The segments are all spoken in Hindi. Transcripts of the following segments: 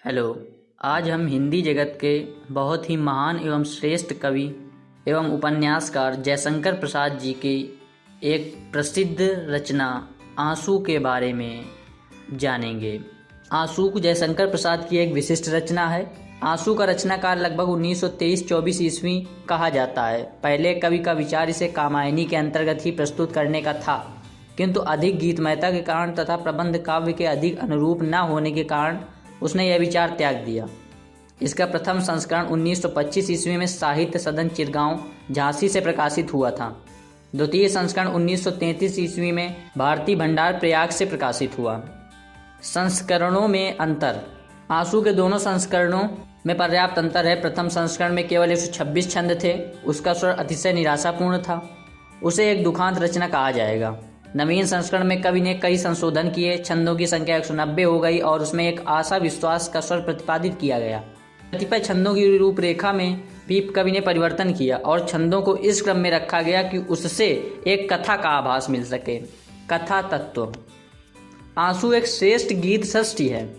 हेलो। आज हम हिंदी जगत के बहुत ही महान एवं श्रेष्ठ कवि एवं उपन्यासकार जयशंकर प्रसाद जी की एक प्रसिद्ध रचना आंसू के बारे में जानेंगे। आंसू जयशंकर प्रसाद की एक विशिष्ट रचना है। आंसू का रचनाकाल लगभग 1923-24 ईस्वी कहा जाता है। पहले कवि का विचार इसे कामायनी के अंतर्गत ही प्रस्तुत करने का था, किंतु अधिक गीतमयता के कारण तथा प्रबंध काव्य के अधिक अनुरूप न होने के कारण उसने यह विचार त्याग दिया। इसका प्रथम संस्करण 1925 ईस्वी में साहित्य सदन चिरगांव झांसी से प्रकाशित हुआ था। द्वितीय संस्करण 1933 ईस्वी में भारती भंडार प्रयाग से प्रकाशित हुआ। संस्करणों में अंतर। आंसू के दोनों संस्करणों में पर्याप्त अंतर है। प्रथम संस्करण में केवल 126 छंद थे। उसका स्वर अतिशय निराशापूर्ण था। उसे एक दुखांत रचना कहा जाएगा। नवीन संस्करण में कवि ने कई संशोधन किए। छंदों की संख्या 190 हो गई और उसमें एक आशा विश्वास का स्वर प्रतिपादित किया गया। कतिपय छंदों की रूपरेखा में भी कवि ने परिवर्तन किया और छंदों को इस क्रम में रखा गया कि उससे एक कथा का आभास मिल सके। कथा तत्व। आंसू एक श्रेष्ठ गीत सृष्टि है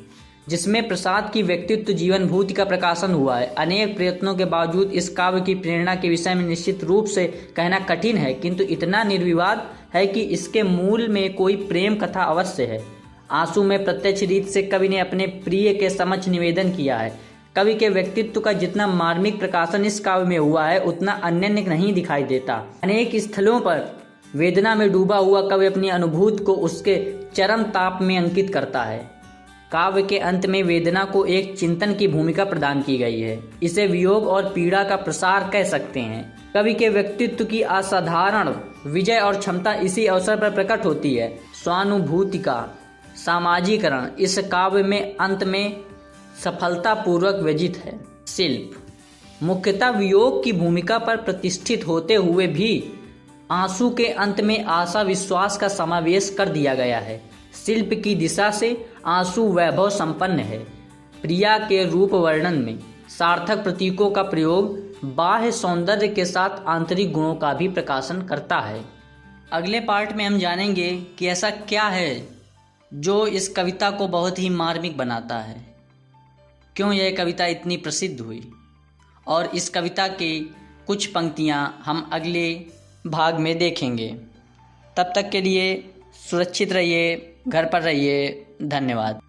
जिसमें प्रसाद की व्यक्तित्व जीवन भूति का प्रकाशन हुआ है। अनेक प्रयत्नों के बावजूद इस काव्य की प्रेरणा के विषय में निश्चित रूप से कहना कठिन है, किंतु इतना निर्विवाद है कि इसके मूल में कोई प्रेम कथा अवश्य है। आंसू में प्रत्यक्ष रीत से कवि ने अपने प्रिय के समक्ष निवेदन किया है। कवि के व्यक्तित्व का जितना मार्मिक प्रकाशन इस काव्य में हुआ है उतना अन्य नहीं दिखाई देता। अनेक स्थलों पर वेदना में डूबा हुआ कवि अपनी अनुभूति को उसके चरम ताप में अंकित करता है। काव्य के अंत में वेदना को एक चिंतन की भूमिका प्रदान की गई है। इसे वियोग और पीड़ा का प्रसार कह सकते हैं। कवि के व्यक्तित्व की असाधारण विजय और क्षमता इसी अवसर पर प्रकट होती है। स्वानुभूति का सामाजिकरण इस काव्य में अंत में सफलतापूर्वक व्यजित है। शिल्प मुख्यतः वियोग की भूमिका पर प्रतिष्ठित होते हुए भी आंसू के अंत में आशा विश्वास का समावेश कर दिया गया है। शिल्प की दिशा से आंसू वैभव संपन्न है। प्रिया के रूप वर्णन में सार्थक प्रतीकों का प्रयोग बाह्य सौंदर्य के साथ आंतरिक गुणों का भी प्रकाशन करता है। अगले पार्ट में हम जानेंगे कि ऐसा क्या है जो इस कविता को बहुत ही मार्मिक बनाता है, क्यों यह कविता इतनी प्रसिद्ध हुई, और इस कविता की कुछ पंक्तियां हम अगले भाग में देखेंगे। तब तक के लिए सुरक्षित रहिए, घर पर रहिए। धन्यवाद।